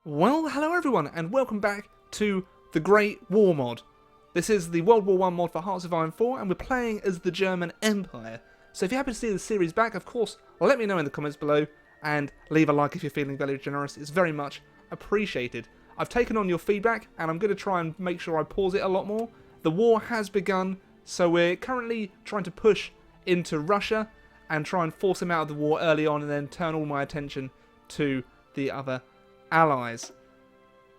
Well, hello everyone, and welcome back to the Great War mod. This is the World War 1 mod for Hearts of Iron 4, and we're playing as the German Empire. So if you happen to see the series back, of course, let me know in the comments below, and leave a like if you're feeling very generous. It's very much appreciated. I've taken on your feedback, and I'm going to try and make sure I pause it a lot more. The war has begun, so we're currently trying to push into Russia, and try and force them out of the war early on, and then turn all my attention to the other allies.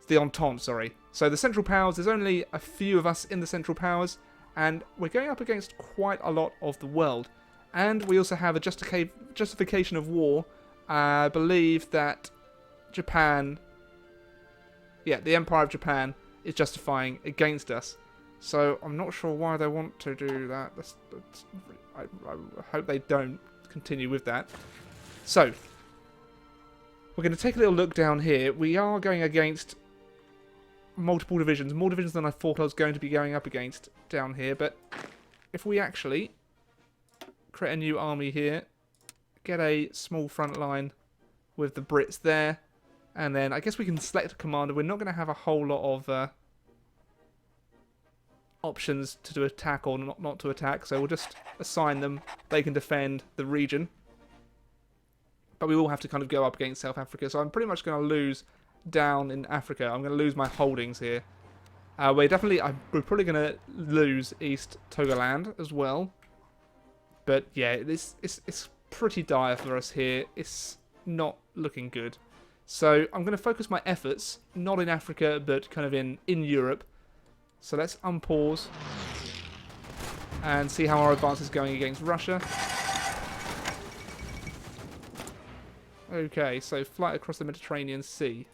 The Entente, sorry. So the Central Powers, there's only a few of us in the Central Powers, and we're going up against quite a lot of the world. And we also have a justification of war. I believe that Japan, the Empire of Japan is justifying against us. So I'm not sure why they want to do that. I hope they don't continue with that. So we're going to take a little look down here. We are going against multiple divisions, more divisions than I thought I was going to be going up against down here. But if we actually create a new army here, get a small front line with the Brits there, and then I guess we can select a commander. We're not going to have a whole lot of options to attack or not to attack, so we'll just assign them. They can defend the region. But we will have to kind of go up against South Africa, so I'm pretty much going to lose down in Africa. I'm going to lose my holdings here. We're probably going to lose East Togoland as well. But yeah, it's pretty dire for us here. It's not looking good. So I'm going to focus my efforts, not in Africa, but kind of in Europe. So let's unpause and see how our advance is going against Russia. Okay, so flight across the Mediterranean Sea.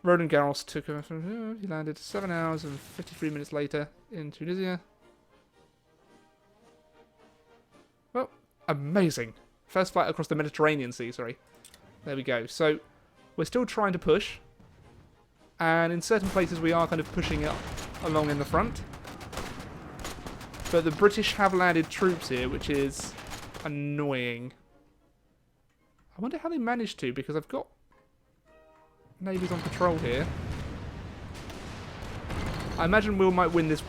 Roland Garros took he landed 7 hours and 53 minutes later in Tunisia. Well, amazing. First flight across the Mediterranean Sea, sorry. There we go. So we're still trying to push. And in certain places we are kind of pushing it along in the front. But the British have landed troops here, which is annoying. I wonder how they managed to, because I've got navies on patrol here. I imagine we might win this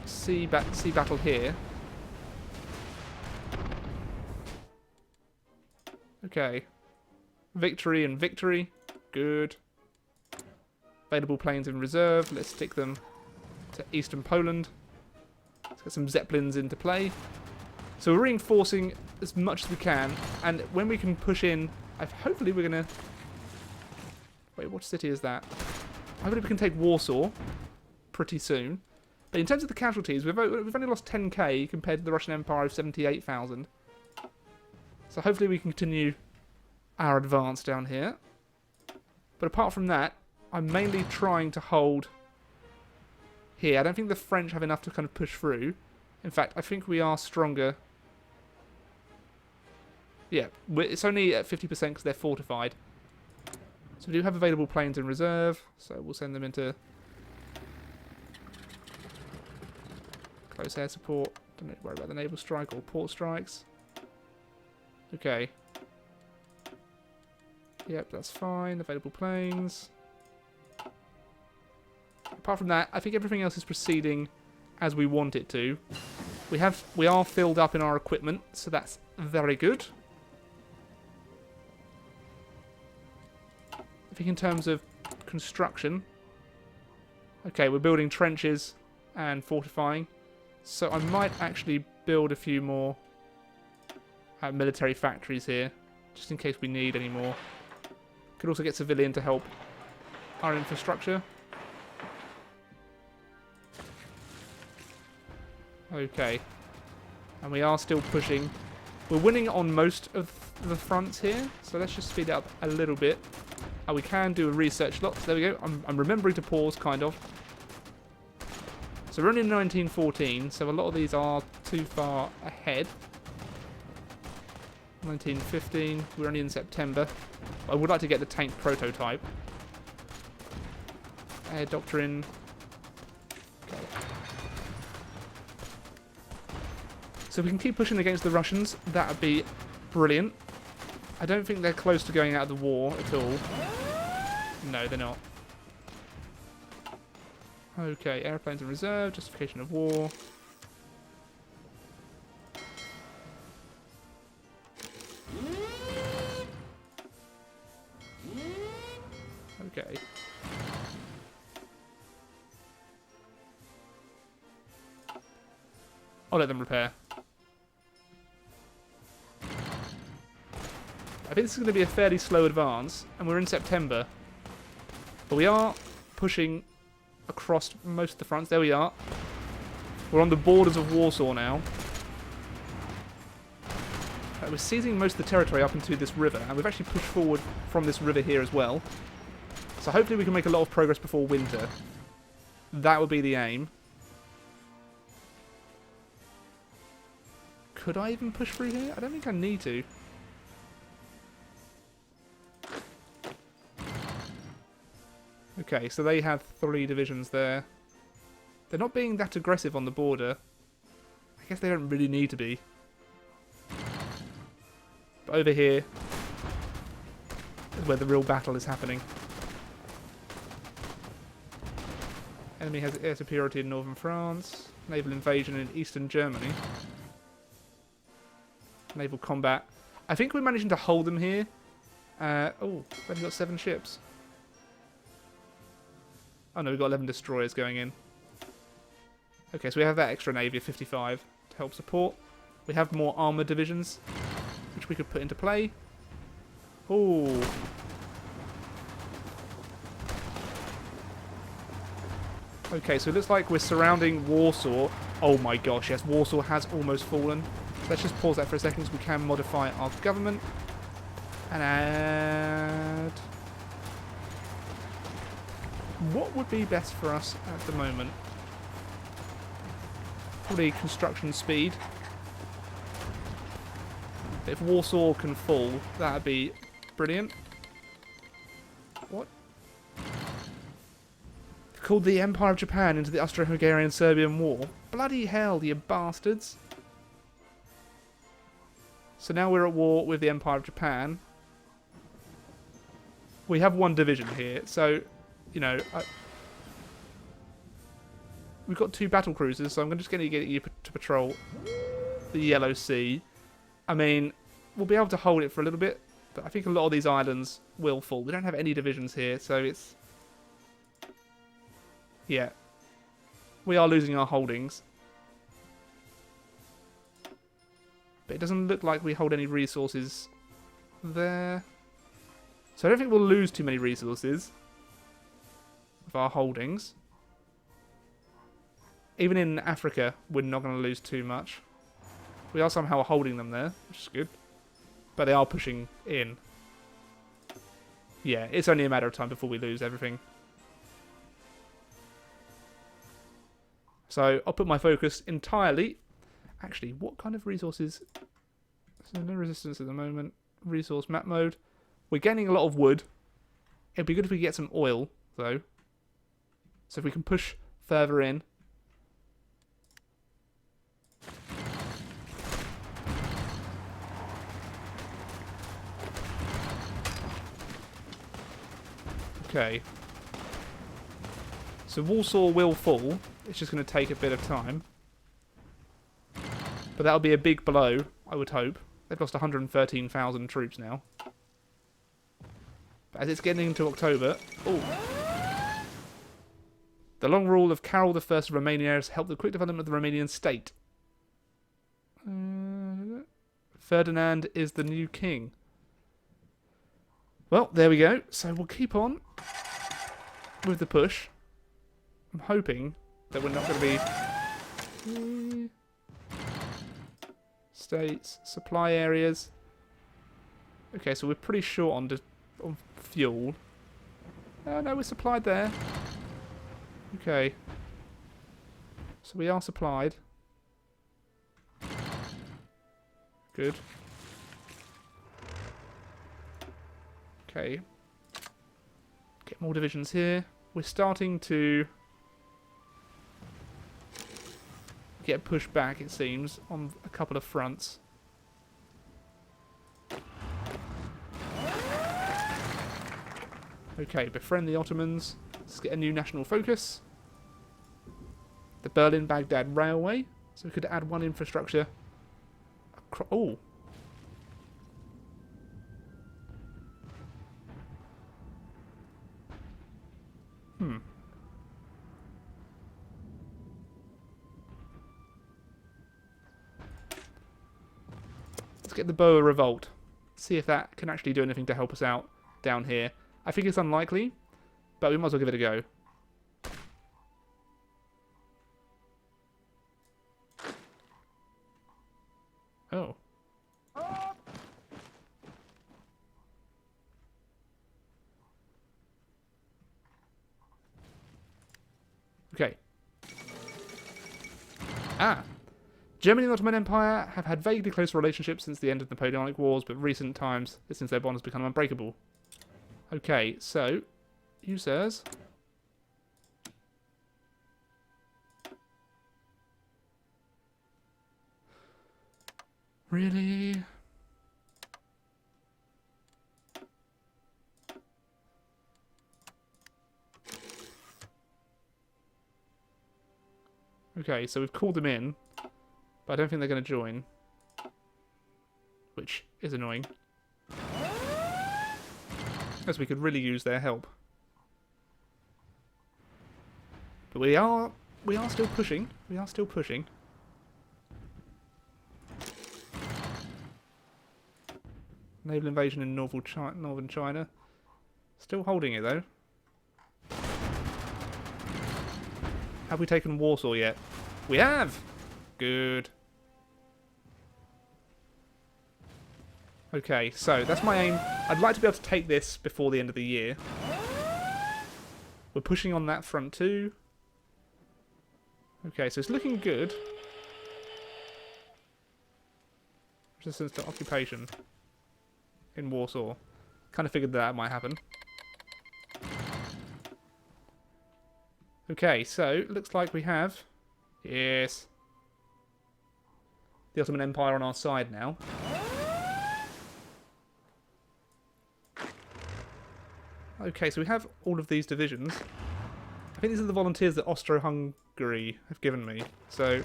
sea battle here. Okay. Victory and victory. Good. Available planes in reserve. Let's stick them to eastern Poland. Let's get some Zeppelins into play. So we're reinforcing as much as we can, and when we can push in, hopefully we're going to... Wait, what city is that? Hopefully we can take Warsaw pretty soon. But in terms of the casualties, we've only lost 10k compared to the Russian Empire of 78,000. So hopefully we can continue our advance down here. But apart from that, I'm mainly trying to hold here. I don't think the French have enough to kind of push through. In fact, I think we are stronger. Yeah, it's only at 50% because they're fortified. So we do have available planes in reserve, so we'll send them into close air support. Don't need to worry about the naval strike or port strikes. Okay. Yep, that's fine. Available planes. Apart from that, I think everything else is proceeding as we want it to. We are filled up in our equipment, so that's very good. I think in terms of construction, okay, we're building trenches and fortifying, so I might actually build a few more military factories here, just in case we need any more. Could also get civilian to help our infrastructure. Okay, and we are still pushing. We're winning on most of the fronts here, so let's just speed it up a little bit. We can do a research lot. There we go. I'm remembering to pause, kind of. So we're only in 1914, so a lot of these are too far ahead. 1915, we're only in September. I would like to get the tank prototype. Air doctrine. Okay. So if we can keep pushing against the Russians, that would be brilliant. I don't think they're close to going out of the war at all. No, they're not. Okay, airplanes in reserve, justification of war. Okay. I'll let them repair. I think this is going to be a fairly slow advance, and we're in September. But we are pushing across most of the fronts. There we are. We're on the borders of Warsaw now. We're seizing most of the territory up into this river, and we've actually pushed forward from this river here as well. So hopefully we can make a lot of progress before winter. That would be the aim. Could I even push through here? I don't think I need to. Okay, so they have 3 divisions there. They're not being that aggressive on the border. I guess they don't really need to be. But over here is where the real battle is happening. Enemy has air superiority in northern France. Naval invasion in eastern Germany. Naval combat. I think we're managing to hold them here. Oh, we've only got 7 ships. Oh no, we've got 11 destroyers going in. Okay, so we have that extra navy of 55 to help support. We have more armoured divisions, which we could put into play. Ooh. Okay, so it looks like we're surrounding Warsaw. Oh my gosh, yes, Warsaw has almost fallen. So let's just pause that for a second so we can modify our government. And add... What would be best for us at the moment? Probably construction speed. If Warsaw can fall, that'd be brilliant. What? They've called the Empire of Japan into the Austro-Hungarian-Serbian War. Bloody hell, you bastards. So now we're at war with the Empire of Japan. We have 1 division here, so... You know, we've got 2 battle cruisers, so I'm just going to get you to patrol the Yellow Sea. I mean, we'll be able to hold it for a little bit, but I think a lot of these islands will fall. We don't have any divisions here, so it's... Yeah. We are losing our holdings. But it doesn't look like we hold any resources there. So I don't think we'll lose too many resources of our holdings. Even in Africa, we're not going to lose too much. We are somehow holding them there, which is good. But they are pushing in. Yeah, it's only a matter of time before we lose everything. So I'll put my focus entirely... Actually, what kind of resources... So no resistance at the moment. Resource map mode. We're gaining a lot of wood. It'd be good if we get some oil, though. So if we can push further in. Okay. So Warsaw will fall. It's just going to take a bit of time. But that'll be a big blow, I would hope. They've lost 113,000 troops now. But as it's getting into October... Oh. The long rule of Carol I of Romania has helped the quick development of the Romanian state. Ferdinand is the new king. Well, there we go. So we'll keep on with the push. I'm hoping that we're not going to be... States, supply areas. Okay, so we're pretty short on fuel. Oh no, we're supplied there. Okay. So we are supplied. Good. Okay. Get more divisions here. We're starting to get pushed back, it seems, on a couple of fronts. Okay, befriend the Ottomans. Let's get a new national focus. The Berlin-Baghdad Railway. So we could add one infrastructure. Oh. Let's get the Boer Revolt. See if that can actually do anything to help us out down here. I think it's unlikely, but we might as well give it a go. Oh. Okay. Ah. Germany and the Ottoman Empire have had vaguely close relationships since the end of the Napoleonic Wars, but recent times, since their bond has become unbreakable. Okay, so, you sirs. Really? Okay, so we've called them in, but I don't think they're going to join, which is annoying, as we could really use their help. But we are still pushing. We are still pushing. Naval invasion in northern China. Still holding it though. Have we taken Warsaw yet? We have! Good. Okay, so that's my aim. I'd like to be able to take this before the end of the year. We're pushing on that front too. Okay, so it's looking good. Resistance to occupation in Warsaw. Kind of figured that might happen. Okay, so looks like we have, yes, the Ottoman Empire on our side now. Okay, so we have all of these divisions. I think these are the volunteers that Austro-Hungary have given me. So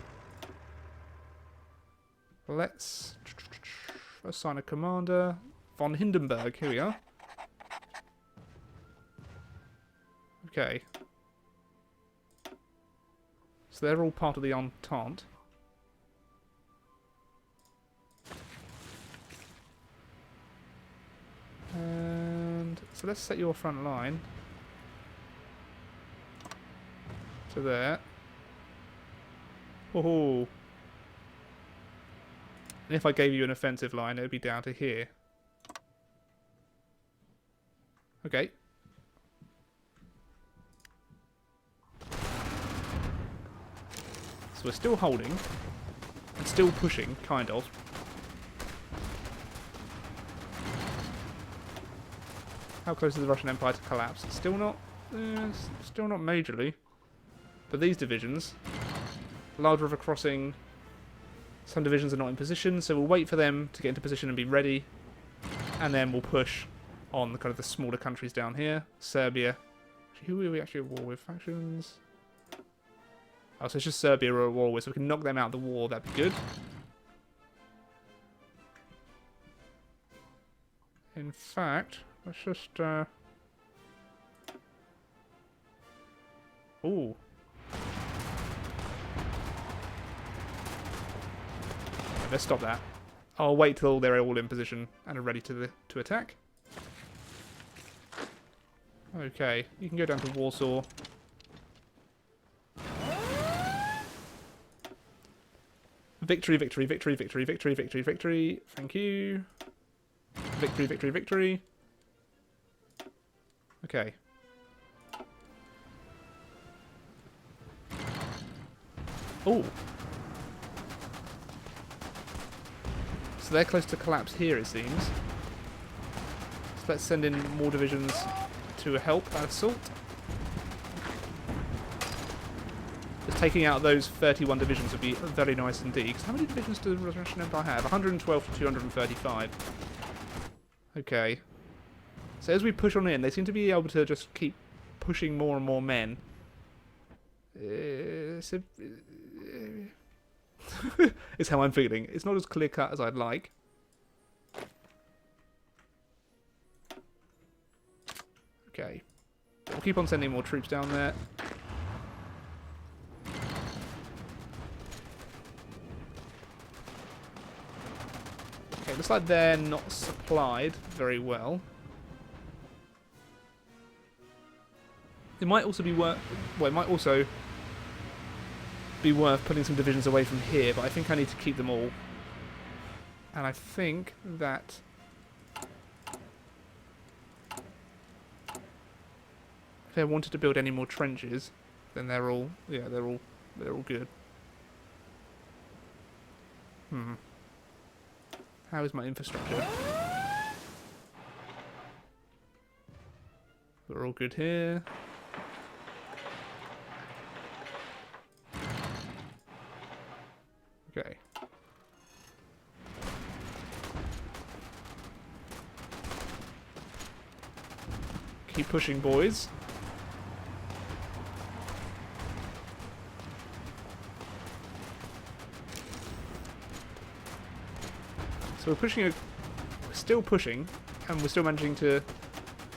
let's assign a commander. Von Hindenburg, here we are. Okay. So they're all part of the Entente. And so let's set your front line to there. Oh. And if I gave you an offensive line, it would be down to here. Okay. So we're still holding and still pushing, kind of. How close is the Russian Empire to collapse? Still not majorly. But these divisions, Large River Crossing, some divisions are not in position, so we'll wait for them to get into position and be ready, and then we'll push on the kind of the smaller countries down here. Serbia. Who are we actually at war with? Factions. Oh, so it's just Serbia we're at war with, so we can knock them out of the war. That'd be good. In fact, let's just ooh. Let's stop that. I'll wait till they're all in position and are ready to attack. Okay, you can go down to Warsaw. Victory, victory, victory, victory, victory, victory, victory. Thank you. Victory, victory, victory. Okay. Oh. So they're close to collapse here, it seems. So let's send in more divisions to help that assault. Just taking out those 31 divisions would be very nice indeed. Because how many divisions does the Russian Empire have? 112 to 235. Okay. So as we push on in, they seem to be able to just keep pushing more and more men. It's how I'm feeling. It's not as clear cut as I'd like. Okay. We'll keep on sending more troops down there. Okay, looks like they're not supplied very well. It might also be worth... Well, it might also be worth putting some divisions away from here, but I think I need to keep them all. And I think that... if I wanted to build any more trenches, then they're all... yeah, they're all good. How is my infrastructure? We're all good here. Okay. Keep pushing, boys. So we're pushing, we're still pushing, and we're still managing to,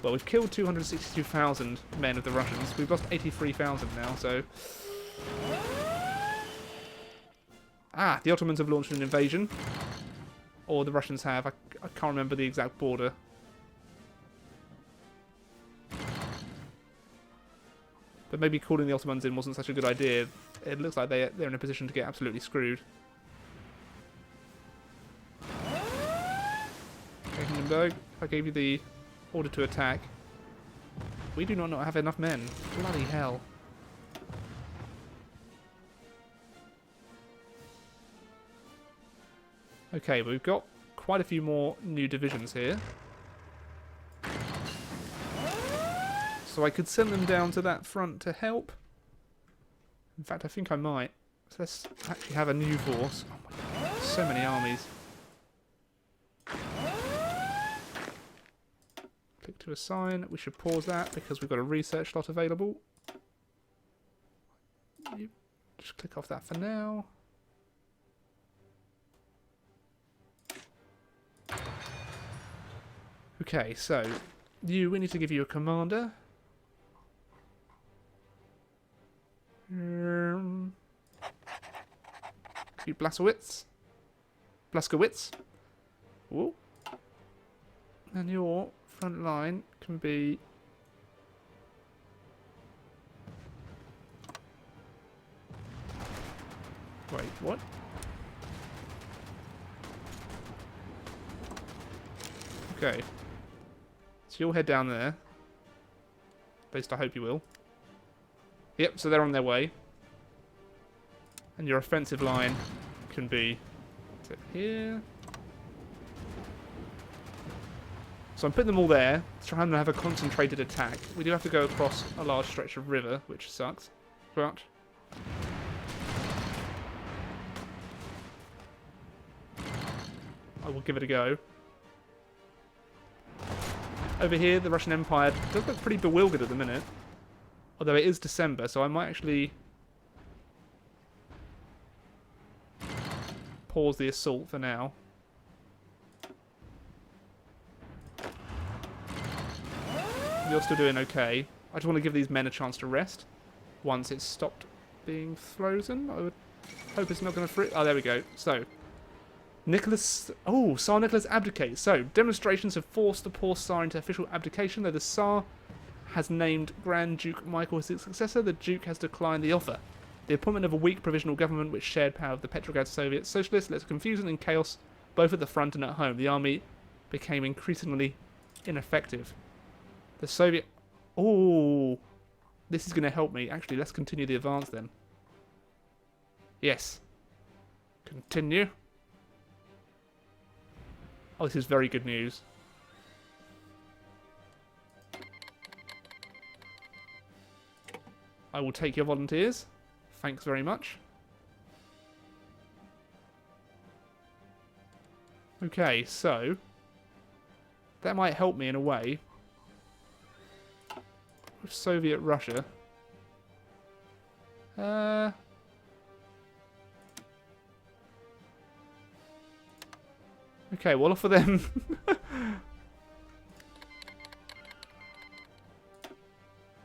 well, we've killed 262,000 men of the Russians. We've lost 83,000 now, so... Ah, the Ottomans have launched an invasion. Or the Russians have, I can't remember the exact border. But maybe calling the Ottomans in wasn't such a good idea. It looks like they're in a position to get absolutely screwed. Hindenburg, I gave you the order to attack. We do not have enough men. Bloody hell. Okay, we've got quite a few more new divisions here. So I could send them down to that front to help. In fact, I think I might. So let's actually have a new force. Oh my god, so many armies. Click to assign. We should pause that because we've got a research slot available. You just click off that for now. Okay, so we need to give you a commander. You Blaskowitz. Ooh. And your front line can be... Wait, what? Okay. So you'll head down there. At least I hope you will. Yep, so they're on their way. And your offensive line can be here. So I'm putting them all there, trying to have a concentrated attack. We do have to go across a large stretch of river, which sucks. But I will give it a go. Over here, the Russian Empire does look pretty bewildered at the minute. Although it is December, so I might actually pause the assault for now. You're still doing okay. I just want to give these men a chance to rest once it's stopped being frozen. I would hope it's not going to freeze. Oh, there we go. So, Tsar Nicholas abdicates. So, demonstrations have forced the poor Tsar into official abdication, though the Tsar has named Grand Duke Michael as his successor. The Duke has declined the offer. The appointment of a weak provisional government which shared power of the Petrograd Soviet Socialists led to confusion and chaos both at the front and at home. The army became increasingly ineffective. The Soviet... Oh, this is going to help me. Actually, let's continue the advance then. Yes. Continue. Oh, this is very good news. I will take your volunteers. Thanks very much. Okay, so that might help me in a way. with Soviet Russia. Okay, we'll offer them...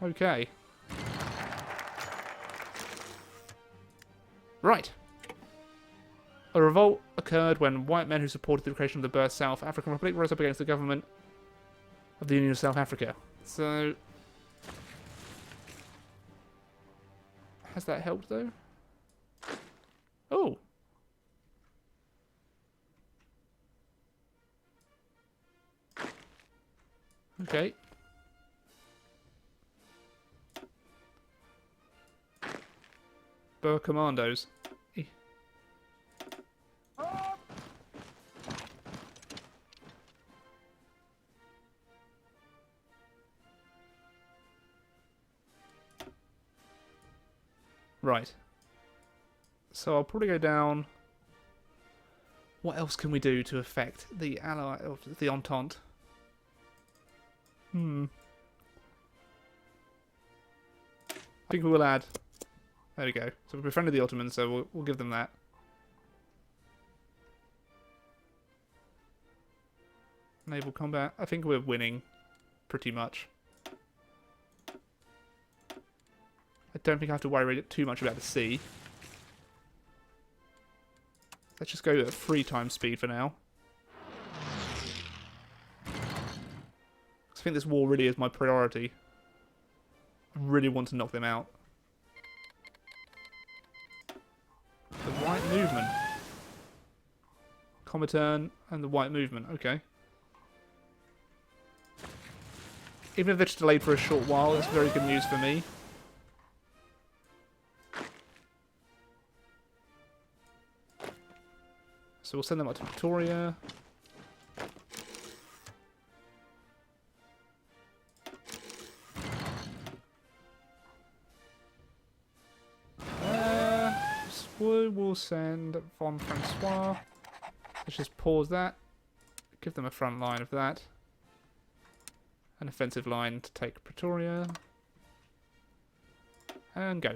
Okay. Right. A revolt occurred when white men who supported the creation of the Birth South African Republic rose up against the government of the Union of South Africa. So... Has that helped, though? Oh! Okay. Boer Commandos. Right. So I'll probably go down. What else can we do to affect the ally of the Entente? I think we will add. There we go. So we're befriended the Ottomans, so we'll give them that. Naval combat. I think we're winning, pretty much. I don't think I have to worry too much about the sea. Let's just go at 3 times speed for now. I think this war really is my priority. I really want to knock them out. The White Movement. Comintern and the White Movement. Okay. Even if they're just delayed for a short while, that's very good news for me. So we'll send them up to Pretoria. We'll send von Francois. Let's just pause that. Give them a front line of that. An offensive line to take Pretoria. And go.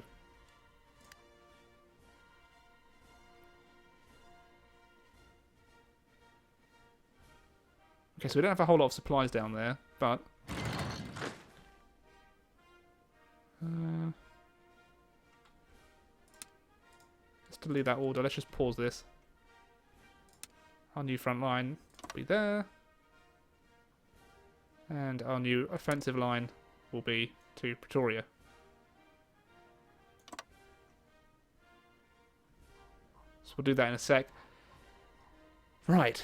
Okay, so we don't have a whole lot of supplies down there, but... let's delete that order. Let's just pause this. Our new front line will be there. And our new offensive line will be to Pretoria. So we'll do that in a sec. Right.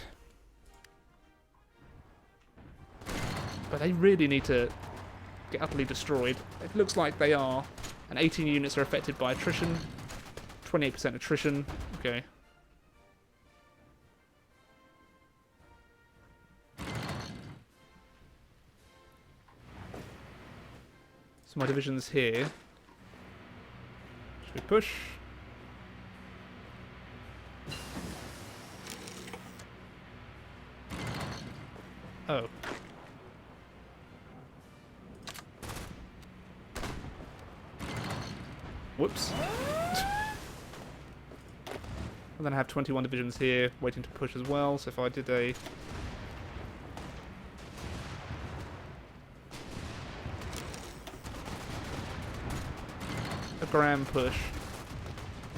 But they really need to get utterly destroyed. It looks like they are. And 18 units are affected by attrition. 28% attrition. Okay. So my division's here. Should we push? Oh. Whoops. And then I have 21 divisions here waiting to push as well, so if I did a... grand push,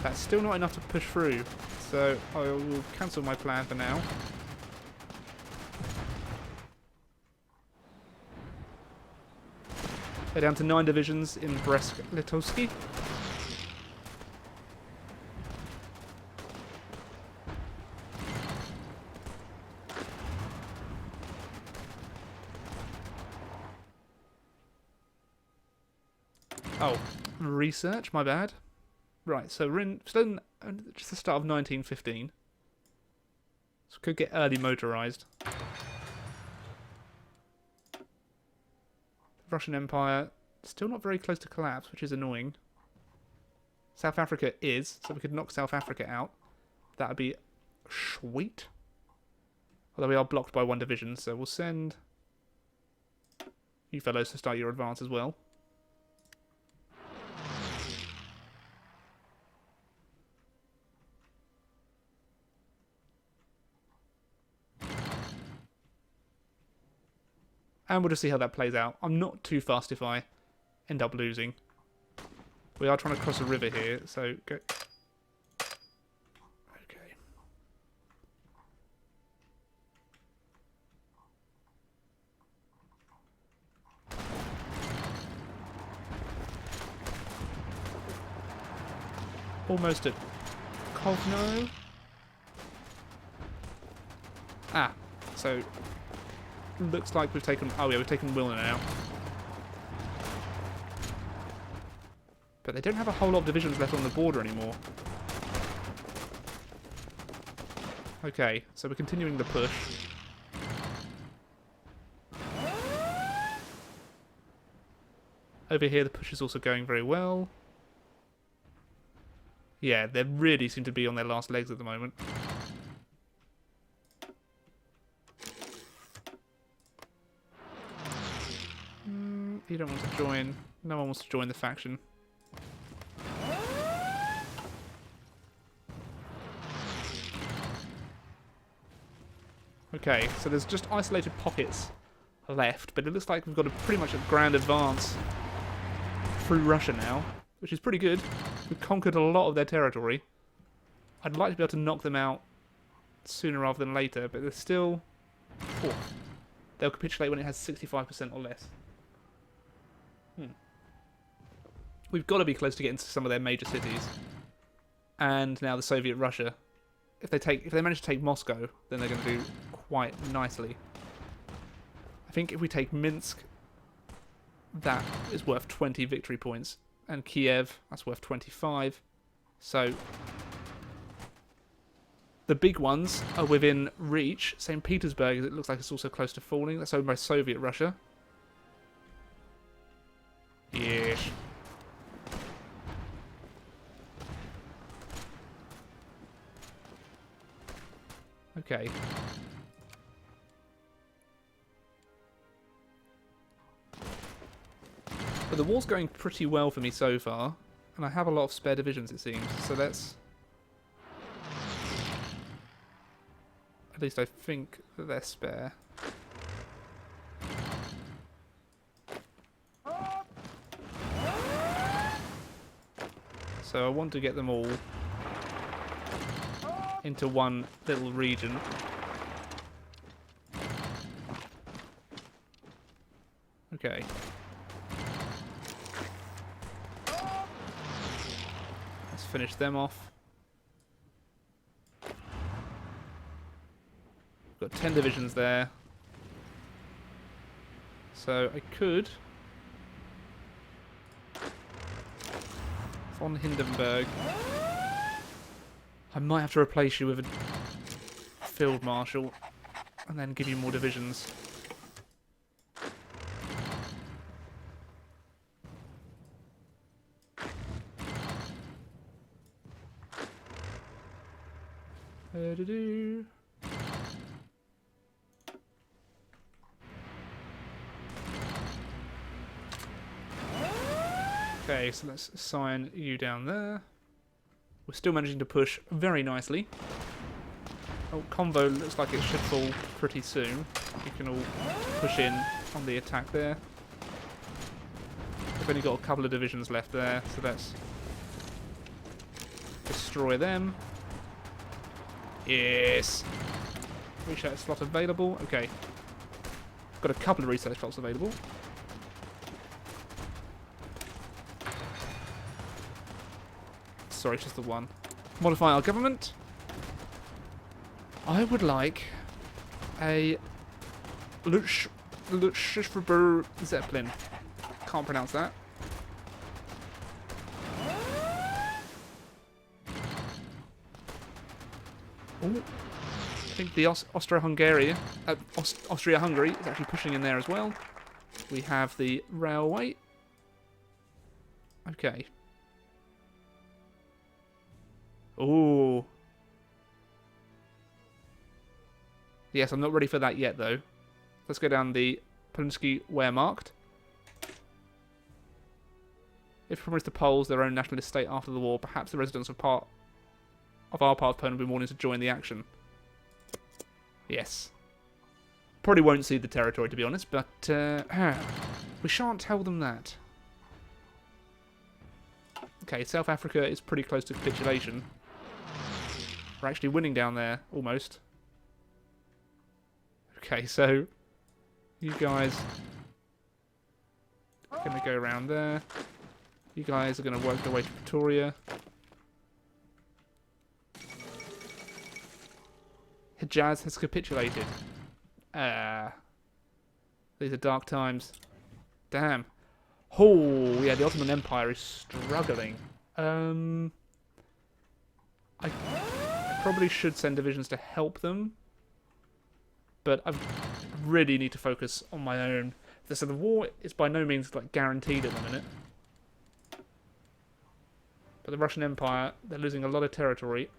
that's still not enough to push through, so I will cancel my plan for now. Go down to 9 divisions in Brest-Litovsk. Oh, research, my bad. Right, so we're still in just the start of 1915. So we could get early motorised. The Russian Empire, still not very close to collapse, which is annoying. South Africa is, so we could knock South Africa out. That would be sweet. Although we are blocked by 1 division, so we'll send you fellows to start your advance as well. And we'll just see how that plays out. I'm not too fussed if I end up losing. We are trying to cross a river here, so go. Okay. Almost at Kovno. Ah, so looks like we've taken. Oh yeah, we've taken Wilna now. But they don't have a whole lot of divisions left on the border anymore. Okay, so we're continuing the push. Over here, the push is also going very well. Yeah, they really seem to be on their last legs at the moment. You don't want to join. No one wants to join the faction. Okay, so there's just isolated pockets left, but it looks like we've got pretty much a grand advance through Russia now, which is pretty good. We've conquered a lot of their territory. I'd like to be able to knock them out sooner rather than later, but they're still... Oh, they'll capitulate when it has 65% or less. We've got to be close to getting to some of their major cities. And now the Soviet Russia. If they manage to take Moscow, then they're going to do quite nicely. I think if we take Minsk, that is worth 20 victory points. And Kiev, that's worth 25. So the big ones are within reach. St. Petersburg, it looks like it's also close to falling. That's owned by Soviet Russia. Yes. Okay. But the war's going pretty well for me so far, and I have a lot of spare divisions, it seems, so that's... At least I think that they're spare. So I want to get them all into one little region. Okay. Let's finish them off. Got 10 divisions there. So I could... Von Hindenburg. I might have to replace you with a field marshal and then give you more divisions. Okay, so let's assign you down there. We're still managing to push very nicely. Oh, Convo looks like it should fall pretty soon. You can all push in on the attack there. We've only got a couple of divisions left there, so let's destroy them. Yes! Research slot available. Okay. Got a couple of research slots available. Sorry, it's just the one. Modify our government. I would like a Luftschiffer Zeppelin. Can't pronounce that. Ooh. I think the Austria-Hungary is actually pushing in there as well. We have the railway. Okay. Ooh. Yes, I'm not ready for that yet, though. Let's go down the Polski Wehrmacht. If promised the Poles their own nationalist state after the war, perhaps the residents of our part of Poland will be wanting to join the action. Yes. Probably won't see the territory, to be honest, but we shan't tell them that. Okay, South Africa is pretty close to capitulation. We're actually winning down there, almost. Okay, so you guys are going to go around there. You guys are going to work their way to Pretoria. Hejaz has capitulated. These are dark times. Damn. Oh, yeah, the Ottoman Empire is struggling. I probably should send divisions to help them, but I really need to focus on my own. So the war is by no means like guaranteed at the minute. But the Russian Empire, they're losing a lot of territory.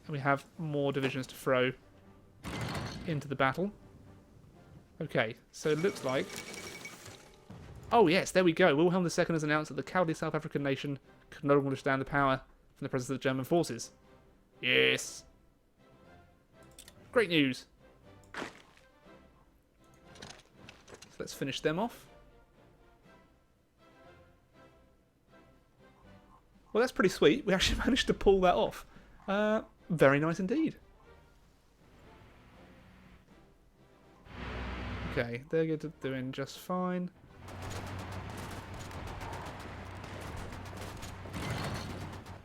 And we have more divisions to throw into the battle. Okay, so it looks like... Oh yes, there we go. Wilhelm II has announced that the cowardly South African nation could no longer withstand the power from the presence of the German forces. Yes. Great news. So let's finish them off. Well, that's pretty sweet. We actually managed to pull that off. Very nice indeed. Okay, they're doing just fine.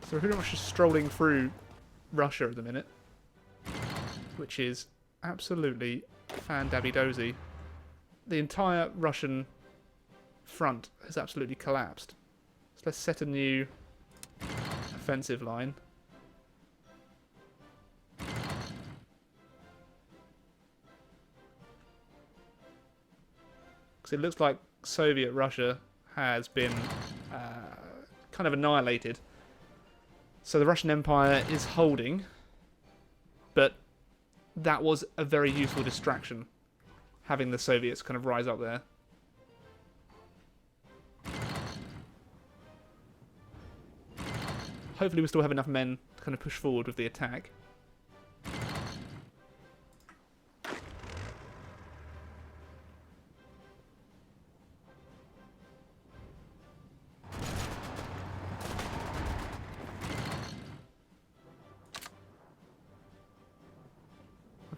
So we're pretty much just strolling through Russia at the minute, which is absolutely fan-dabby-dozy. The entire Russian front has absolutely collapsed. So let's set a new offensive line. Because it looks like Soviet Russia has been kind of annihilated. So the Russian Empire is holding, but that was a very useful distraction, having the Soviets kind of rise up there. Hopefully we still have enough men to kind of push forward with the attack.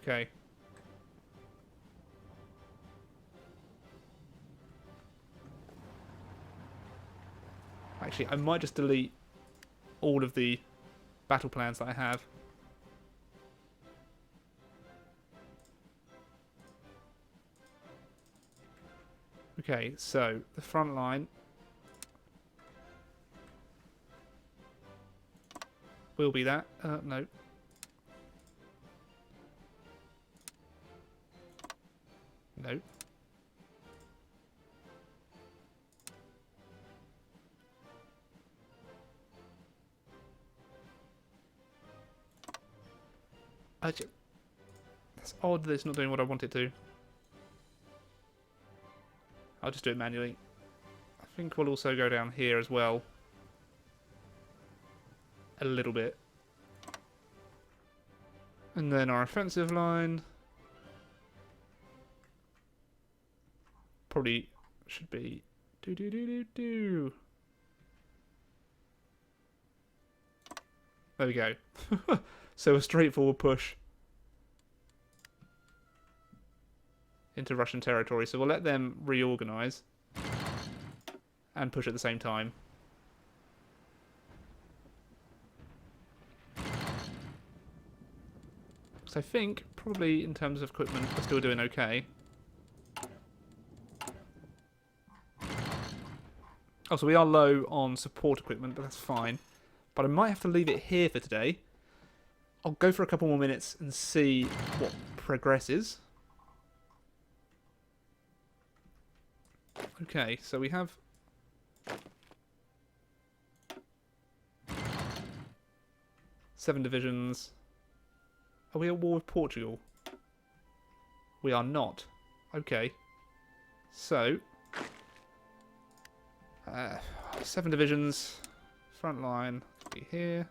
Okay. Actually, I might just delete all of the battle plans that I have. Okay, so the front line will be that. No. No. Actually, that's odd that it's not doing what I want it to. I'll just do it manually. I think we'll also go down here as well. A little bit. And then our offensive line probably should be do. There we go. So a straightforward push into Russian territory. So we'll let them reorganize and push at the same time. So I think probably in terms of equipment we're still doing okay. Oh, so we are low on support equipment, but that's fine. But I might have to leave it here for today. I'll go for a couple more minutes and see what progresses. Okay, so we have... seven divisions. Are we at war with Portugal? We are not. Okay. So... 7 divisions. Front line will be here.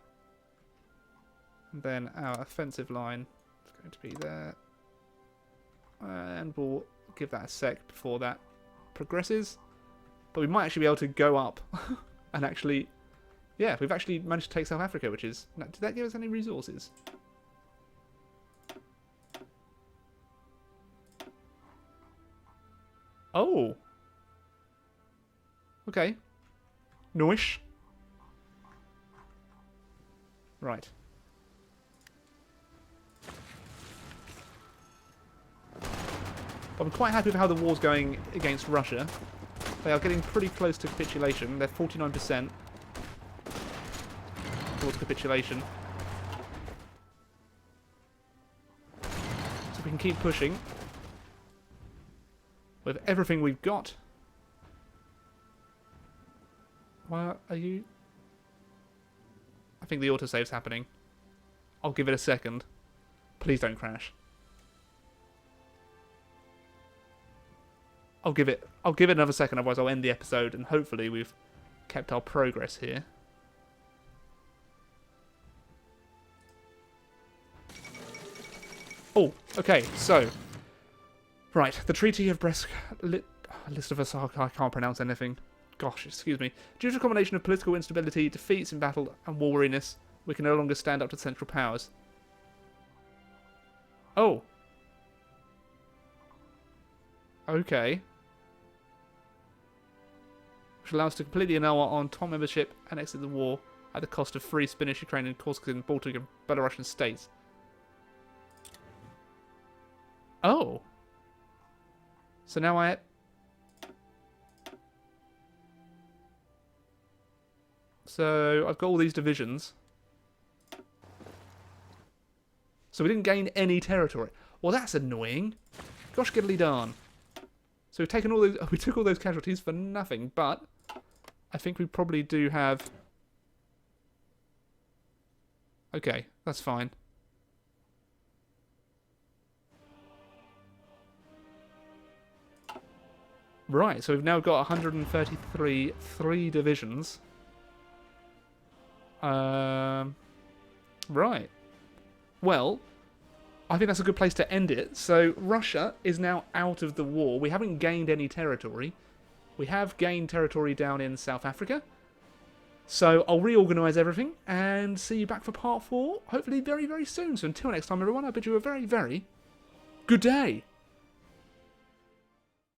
And then our offensive line is going to be there. And we'll give that a sec before that progresses. But we might actually be able to go up and actually... Yeah, we've actually managed to take South Africa, which is... Did that give us any resources? Oh. Okay. Noish. Right. But I'm quite happy with how the war's going against Russia. They are getting pretty close to capitulation. They're 49% towards capitulation. So we can keep pushing with everything we've got. Why are you... I think the autosave's happening. I'll give it a second. Please don't crash. I'll give it another second, otherwise I'll end the episode, and hopefully we've kept our progress here. Oh, okay, so... Right, the Treaty of Brest... List of us, I can't pronounce anything. Gosh, excuse me. Due to a combination of political instability, defeats in battle, and war weariness, we can no longer stand up to Central Powers. Oh. Okay. Which allows us to completely annul our top membership and exit the war at the cost of free Finnish, Ukrainian, Corsican, Baltic, and Belarusian states. Oh. So now So I've got all these divisions. So we didn't gain any territory. Well, that's annoying. Gosh giddly darn. So we've taken all those. We took all those casualties for nothing, but I think we probably do have. Okay, that's fine. Right, so we've now got 133 3 divisions. Right. Well, I think that's a good place to end it. So Russia is now out of the war. We haven't gained any territory. We have gained territory down in South Africa. So I'll reorganise everything and see you back for part 4, hopefully very, very soon. So until next time, everyone, I bid you a very, very good day.